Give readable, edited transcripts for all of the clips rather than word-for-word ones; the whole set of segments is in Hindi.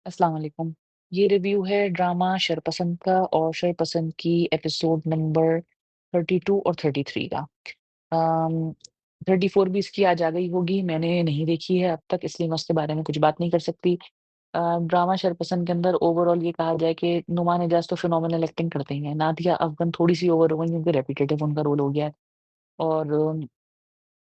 अस्सलाम वालेकुम। ये रिव्यू है ड्रामा शरपसंद का और शरपसंद की एपिसोड नंबर 32 और 33 का। अम, 34 भी इसकी आज आ गई होगी, मैंने नहीं देखी है अब तक इसलिए मैं उसके बारे में कुछ बात नहीं कर सकती। ड्रामा शरपसंद के अंदर ओवरऑल ये कहा जाए कि नुमान इजाज़ तो फिनोमिनल एक्टिंग करते ही हैं, नादिया अफ़ग़न थोड़ी-सी ओवर हो गई क्योंकि रेपिटेटिव उनका रोल हो गया है और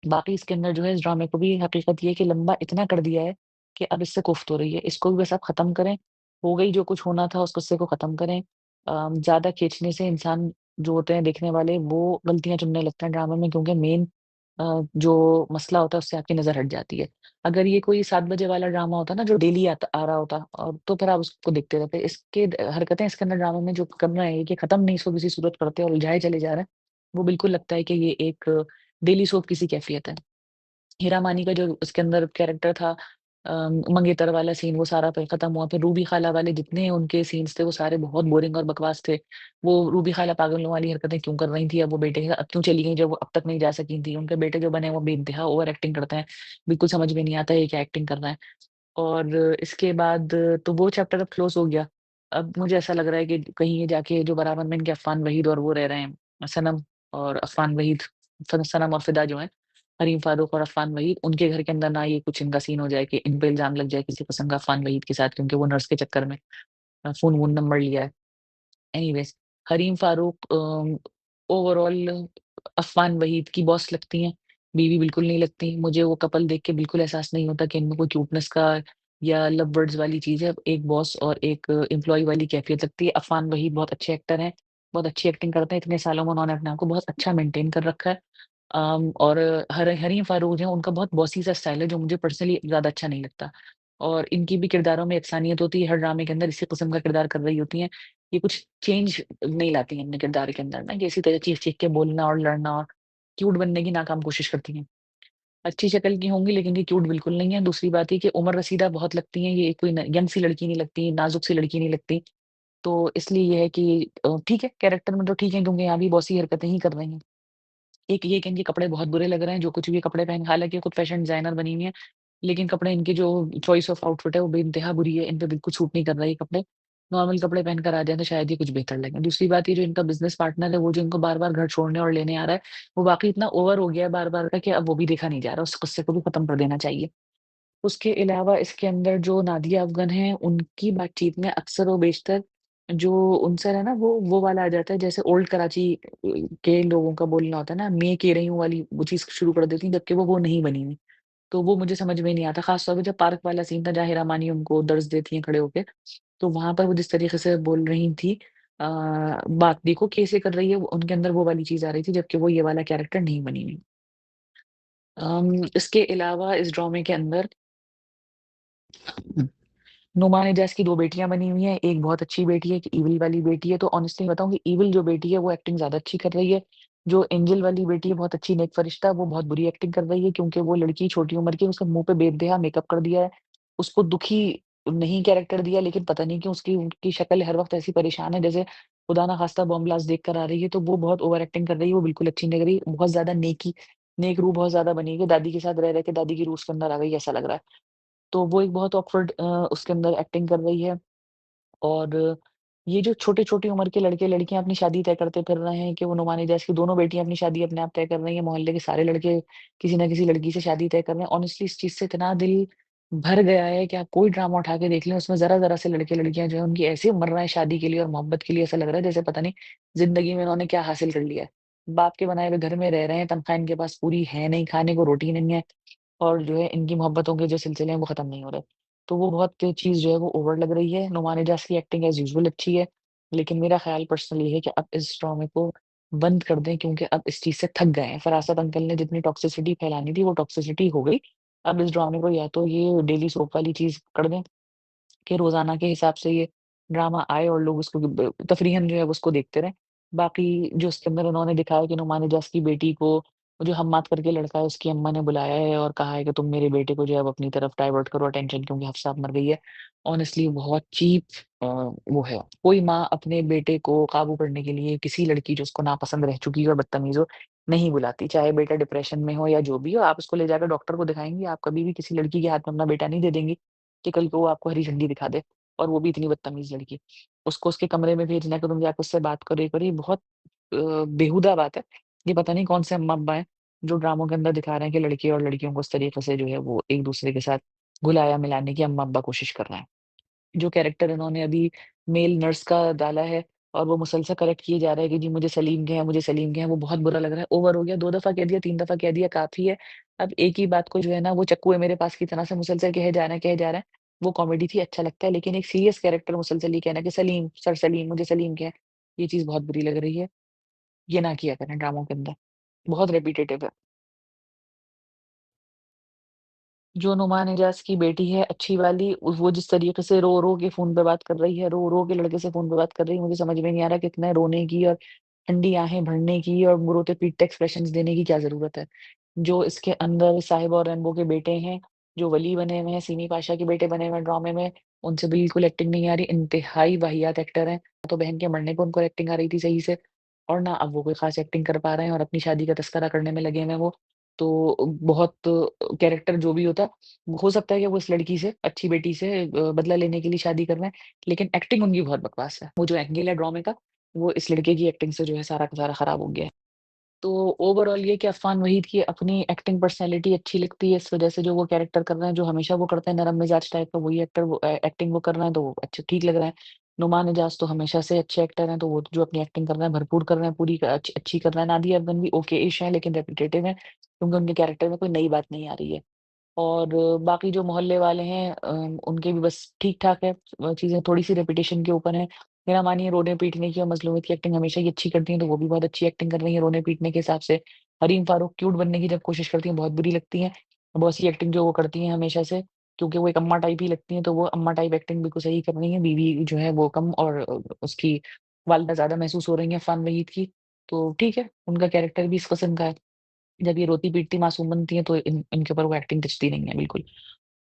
बाकी इसके अंदर जो है इस ड्रामे को भी हकीकत ये है कि लंबा इतना कर दिया है कि अब इससे कुफ़्त हो रही है। इसको भी बस आप ख़त्म करें, हो गई जो कुछ होना था उस किस्से को ख़त्म करें। ज़्यादा खींचने से इंसान जो होते हैं देखने वाले वो गलतियाँ चुनने लगते हैं ड्रामे में क्योंकि मेन जो मसला होता है उससे आपकी नज़र हट जाती है। अगर ये कोई 7 बजे वाला ड्रामा होता ना जो डेली आता आ रहा होता तो फिर आप उसको देखते रहते। इसके हरकतें इसके अंदर ड्रामे में जो कर रहे हैं कि ख़त्म नहीं इसको किसी सूरत करते और उलझाए चले जा रहे हैं, वो बिल्कुल लगता है कि ये एक डेली सोप की सी कैफ़ियत है। हीरा मानी का जो उसके अंदर कैरेक्टर था मंगेतर वाला सीन वो सारा फिर खत्म हुआ। फिर रूबी खाला वाले जितने उनके सीन्स थे वो सारे बहुत बोरिंग और बकवास थे। वो रूबी खाला पागलों वाली हरकतें क्यों कर रही थी? अब वो बेटे के साथ क्यों चली गई जब वो अब तक नहीं जा सकी थी? उनके बेटे जो बने हैं वो बेइंतहा ओवर एक्टिंग करते हैं। बिल्कुल समझ में नहीं आता है ये क्या एक्टिंग कर रहे हैं। और इसके बाद तो वो चैप्टर अब क्लोज़ हो गया। अब मुझे ऐसा लग रहा है कि कहीं ये जाके जो बराबर में इनके अफ़ान वहीद और वो रह रहे हैं, सनम और अफ़ान वहीद, सनम और फ़िदा जो हैं, हरीम फारूक और अफ़ान वहीद, उनके घर के अंदर ना ये कुछ इनका सीन हो जाए कि इन पे इल्ज़ाम लग जाए किसी किस्म का अफ़ान वहीद के साथ क्योंकि वो नर्स के चक्कर में फ़ोन-वोन नंबर लिया है। एनीवेज़ हरीम फारूक ओवरऑल अफ़वान वहीद की बॉस लगती हैं, बीवी बिल्कुल नहीं लगती। मुझे वो कपल देख के बिल्कुल एहसास नहीं होता कि इनमें कोई क्यूटनेस का या लव बर्ड्स वाली चीज़ है। एक बॉस और एक एम्प्लॉयी वाली कैफ़ियत लगती है। अफ़वान वहीद बहुत अच्छे एक्टर हैं, बहुत अच्छी एक्टिंग करते हैं। इतने सालों में उन्होंने अपने आप को बहुत अच्छा मेंटेन कर रखा है। और हरीम फारूक जो हैं उनका बहुत बॉसी सा स्टाइल है जो मुझे पर्सनली ज़्यादा अच्छा नहीं लगता। और इनकी भी किरदारों में यकसानियत होती है, हर ड्रामे के अंदर इसी किस्म का किरदार कर रही होती हैं। ये कुछ चेंज नहीं लाती हैं अपने किरदार के अंदर ना, कि इसी तरह चीख-चीख के बोलना और लड़ना और क्यूट बनने की नाकाम कोशिश करती हैं। अच्छी शक्ल की होंगी लेकिन ये क्यूट बिल्कुल नहीं है। दूसरी बात ये कि उम्र रसीदा बहुत लगती हैं, ये कोई यंग सी लड़की नहीं लगती, नाज़ुक सी लड़की नहीं लगती। तो इसलिए ये है कि ठीक है, कैरेक्टर में तो ठीक है क्योंकि यहाँ भी बॉसी हरकतें ही कर रही हैं। एक ये कि इनके कपड़े बहुत बुरे लग रहे हैं, जो कुछ भी कपड़े पहन हालाँकि खुद फैशन डिज़ाइनर बनी हुई हैं, लेकिन कपड़े इनके जो चॉइस ऑफ आउटफिट है वो बेइंतहा बुरी है, इन पे बिल्कुल सूट नहीं कर रहा ये कपड़े। नॉर्मल कपड़े पहनकर आ जाएँ तो शायद ये कुछ बेहतर लगें। दूसरी बात ये जो इनका बिज़नेस पार्टनर है, वो जो इनको बार-बार घर छोड़ने और लेने आ रहा है, वो वाक़ई इतना ओवर हो गया है बार-बार का कि अब वो भी देखा नहीं जा रहा, उस किस्से को भी खत्म कर देना चाहिए। उसके अलावा इसके अंदर जो नादिया अफ़ग़न हैं, उनकी बातचीत में अक्सर और बेशतर जो उनसे है ना वो वाला आ जाता है जैसे ओल्ड कराची के लोगों का बोलना होता है ना, मैं कह रही हूँ वाली वो चीज़ शुरू कर देती हैं, जबकि वो नहीं बनी हुई। तो वो मुझे समझ में नहीं आता, ख़ास तौर पे जब पार्क वाला सीन था जहाँ हिरा मानी उनको दर्स देती हैं खड़े होके, तो वहाँ पर वो जिस तरीके से बोल रही थी बात देखो कैसे कर रही है, उनके अंदर वो वाली चीज़ आ रही थी, जबकि वो ये वाला कैरेक्टर नहीं बनी हुई। इसके अलावा इस ड्रामे के अंदर नुमान इजाज़ की 2 बेटियाँ बनी हुई हैं, एक बहुत अच्छी बेटी है, एक ईविल वाली बेटी है, तो ऑनेस्टली बताऊँ कि ईविल जो बेटी है वो एक्टिंग ज़्यादा अच्छी कर रही है। जो एंजेल वाली बेटी है बहुत अच्छी नेक फ़रिश्ता है, वो बहुत बुरी एक्टिंग कर रही है क्योंकि वो लड़की छोटी उम्र की है, उसके मुँह पे बेइंतहा मेकअप कर दिया है। उसको दुखी नहीं कैरेक्टर दिया लेकिन पता नहीं क्यों उसकी उनकी शक्ल हर वक़्त ऐसी परेशान है जैसे खुदा ना ख़ास्ता बॉम्ब ब्लास्ट देख कर आ रही है, तो वो बहुत ओवर एक्टिंग कर रही है, वो बिल्कुल अच्छी नहीं लग रही। बहुत ज़्यादा नेक रूह बहुत ज़्यादा बनी है, दादी के साथ रह-रह के दादी की रूह उसके अंदर आ गई ऐसा लग रहा है। तो वो एक बहुत ऑकवर्ड उसके अंदर एक्टिंग कर रही है। और ये जो छोटे-छोटी उम्र के लड़के-लड़कियाँ अपनी शादी तय करते फिर रहे हैं कि वो नुमानी जैसे कि दोनों बेटियाँ अपनी शादी अपने आप तय कर रही हैं, मोहल्ले के सारे लड़के किसी न किसी लड़की से शादी तय कर रहे हैं। ऑनेस्टली इस चीज़ से इतना दिल भर गया है कि आप कोई ड्रामा उठा के देख लें, उसमें ज़रा-ज़रा से लड़के-लड़कियाँ जो हैं उनकी ऐसे मर रहे हैं शादी के लिए और मोहब्बत के लिए, ऐसा लग रहा है जैसे पता नहीं ज़िंदगी में इन्होंने क्या हासिल कर लिया है। बाप के बनाए हुए घर में रह रहे हैं, तनख्वाह इनके पास पूरी है नहीं, खाने को रोटी नहीं है। और जो है इनकी मोहब्बतों के जो सिलसिले हैं वो ख़त्म नहीं हो रहे। तो वो बहुत चीज़ जो है वो ओवर लग रही है। नुमान इजाज़ की एक्टिंग एज़ यूजुअल अच्छी है, लेकिन मेरा ख़्याल पर्सनली है कि अब इस ड्रामे को बंद कर दें क्योंकि अब इस चीज़ से थक गए हैं। फरासत अंकल ने जितनी टॉक्सिसिटी फैलानी थी वो टॉक्सिसिटी हो गई। अब इस ड्रामे को या तो ये डेली सोप वाली चीज़ कर दें कि रोज़ाना के हिसाब से ये ड्रामा आए और लोग उसको तफ़रीहन जो है वो उसको देखते रहें। बाकी जो उसके अंदर उन्होंने दिखाया कि नुमान इजाज़ की बेटी को वो जो हम्माद करके लड़का है उसकी अम्मा ने बुलाया है और कहा है कि तुम मेरे बेटे को जो है अब अपनी तरफ डाइवर्ट करो अटेंशन क्योंकि हफ्सा अब मर गई है। ऑनेस्टली बहुत चीप वो है। कोई माँ अपने बेटे को काबू करने के लिए किसी लड़की जो उसको नापसंद रह चुकी है और बदतमीज़ हो, नहीं बुलाती। चाहे बेटा डिप्रेशन में हो या जो भी हो, आप उसको ले जाकर डॉक्टर को दिखाएँगी। आप कभी भी किसी लड़की के हाथ में अपना बेटा नहीं दे देंगी कि कल को वो आपको हरी झंडी दिखा दे। और वो भी इतनी बदतमीज़ लड़की। उसको उसके कमरे में भेजना है कि तुम जाके उससे बात करो, ये करो, ये बहुत बेहुदा बात है। ये पता नहीं कौन से अम्मा-अब्बा हैं, जो ड्रामों के अंदर दिखा रहे हैं कि लड़के और लड़कियों को इस तरीके से जो है वो एक-दूसरे के साथ घुलाया-मिलाने की अम्मा-अब्बा कोशिश कर रहे हैं। जो कैरेक्टर इन्होंने अभी मेल नर्स का डाला है और वो मुसलसल करेक्ट किए जा रहा है कि जी मुझे सलीम के हैं, मुझे सलीम के हैं, वो बहुत बुरा लग रहा है। ओवर हो गया, 2 दफ़ा कह दिया, 3 दफ़ा कह दिया, काफ़ी है। अब एक ही बात को जो है ना वो चक्कू है मेरे पास की तरह से मुसलसल कहे जा रहे हैं, कहे जा रहे हैं। वो कॉमेडी थी, अच्छा लगता है, लेकिन एक सीरियस कैरेक्टर मुसलसल ये कहना कि सलीम, सर सलीम, मुझे सलीम के हैं, ये चीज़ बहुत बुरी लग रही है। ये ना किया करें ड्रामों के अंदर, बहुत रिपिटेटिव है। जो नुमान इजाज़ की बेटी है अच्छी वाली, वो जिस तरीके से रो-रो के फ़ोन पे बात कर रही है, रो-रो के लड़के से फ़ोन पे बात कर रही है, मुझे समझ में नहीं आ रहा कि इतना रोने की और ठंडी आहें भरने की और रोते-पीटते एक्सप्रेशंस देने की क्या ज़रूरत है। जो इसके अंदर साहिबा और रैनबो के बेटे हैं, जो वली बने हुए हैं, सिमी पाशा के बेटे बने हुए हैं ड्रामे में, उनसे बिल्कुल एक्टिंग नहीं आ रही, इंतहाई वाहियात एक्टर हैं। तो बहन के मरने पे उनको एक्टिंग आ रही थी सही से और ना अब वो कोई ख़ास एक्टिंग कर पा रहे हैं और अपनी शादी का तज़किरा करने में लगे हुए हैं वो। तो बहुत कैरेक्टर जो भी होता हो सकता है कि वो इस लड़की से, अच्छी बेटी से बदला लेने के लिए शादी कर रहे हैं, लेकिन एक्टिंग उनकी बहुत बकवास है। वो जो एंगल है ड्रामे का, वो इस लड़के की एक्टिंग से जो है सारा का सारा खराब हो गया है। तो ओवरऑल ये कि अफ़ान वहीद की अपनी एक्टिंग पर्सनैलिटी अच्छी लगती है, इस वज़ह से जो वो कैरेक्टर कर रहे हैं, जो हमेशा वो करते हैं नरम मिजाज टाइप का वही एक्टर एक्टिंग वो कर रहे हैं, तो वो अच्छे ठीक लग रहे हैं। नुमान इजाज़ तो हमेशा से अच्छे एक्टर हैं, तो वो जो अपनी एक्टिंग कर रहे हैं, भरपूर कर रहे हैं, पूरी अच्छी अच्छी कर रहे हैं। नादिया अफ़ज़ल भी ओके-इश हैं, लेकिन रेपिटेटिव हैं, क्योंकि उनके कैरेक्टर में कोई नई बात नहीं आ रही है। और बाकी जो मोहल्ले वाले हैं उनके भी बस ठीक-ठाक है, चीज़ें थोड़ी-सी रेपुटेशन के ऊपर हैं। मेरा मानिए रोने-पीटने की और मज़लूमियत की एक्टिंग हमेशा ही अच्छी करती हैं, तो वो भी बहुत अच्छी एक्टिंग कर रही हैं रोने-पीटने के हिसाब से। हरीम फारूक क्यूट बनने की जब कोशिश करती हैं, बहुत बुरी लगती हैं। बहुत सी एक्टिंग जो वो करती हैं हमेशा से, क्योंकि वो एक अम्मा टाइप ही लगती हैं, तो वो अम्मा टाइप एक्टिंग बिल्कुल सही कर रही हैं। बीवी जो है वो कम और उसकी वालिदा ज़्यादा महसूस हो रही हैं अफ़ान वहीद की। तो ठीक है, उनका कैरेक्टर भी इस किस्म का है। जब ये रोती-पीटती मासूम बनती हैं, तो इनके ऊपर वो एक्टिंग जचती नहीं है बिल्कुल।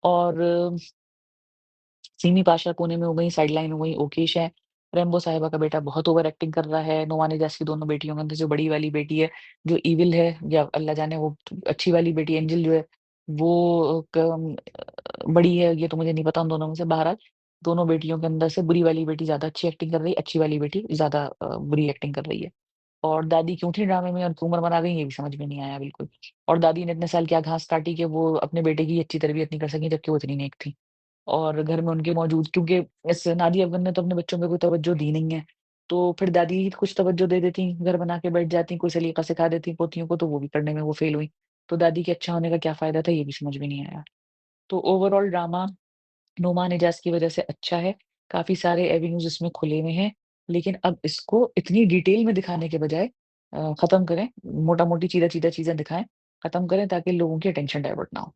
और सिमी पाशा पुणे में हो गई, साइडलाइन हो गई, ओकेश है। रैम्बो साहिबा का बेटा बहुत ओवर एक्टिंग कर रहा है। नुमान इजाज़ की दोनों बेटियों के अंदर जो बड़ी वाली बेटी है, जो इविल है या अल्लाह जाने वो अच्छी वाली बेटी एंजल जो है, वो बड़ी है, ये तो मुझे नहीं पता उन दोनों में से। बहरहाल, दोनों बेटियों के अंदर से बुरी वाली बेटी ज़्यादा अच्छी एक्टिंग कर रही है, अच्छी वाली बेटी ज़्यादा बुरी एक्टिंग कर रही है। और दादी क्यों थी ड्रामे में और क्यों उम्र बना गई, ये भी समझ में नहीं आया बिल्कुल। और दादी ने इतने साल क्या घास काटी कि वो अपने बेटे की अच्छी तरबियत नहीं कर सकीं, जबकि वो इतनी नेक थी। और घर में उनके मौजूद क्योंकि इस नादिया अफ़ग़न ने तो अपने बच्चों पे कोई तवज्जो दी नहीं है, तो फिर दादी ही कुछ तवज्जो दे देती, घर बना के बैठ जाती, कोई सलीका सिखा देती पोतियों को, तो वो भी करने में वो फ़ेल हुई। तो दादी के अच्छा होने का क्या फ़ायदा था, ये भी समझ में नहीं आया। तो ओवरऑल ड्रामा नुमान इजाज़ की वज़ह से अच्छा है, काफ़ी सारे एवेन्यूज़ इसमें खुले हुए हैं, लेकिन अब इसको इतनी डिटेल में दिखाने के बजाय ख़त्म करें, मोटा-मोटी, सीधा-सीधा चीज़ें दिखाएँ, ख़त्म करें ताकि लोगों की अटेंशन डाइवर्ट ना हो।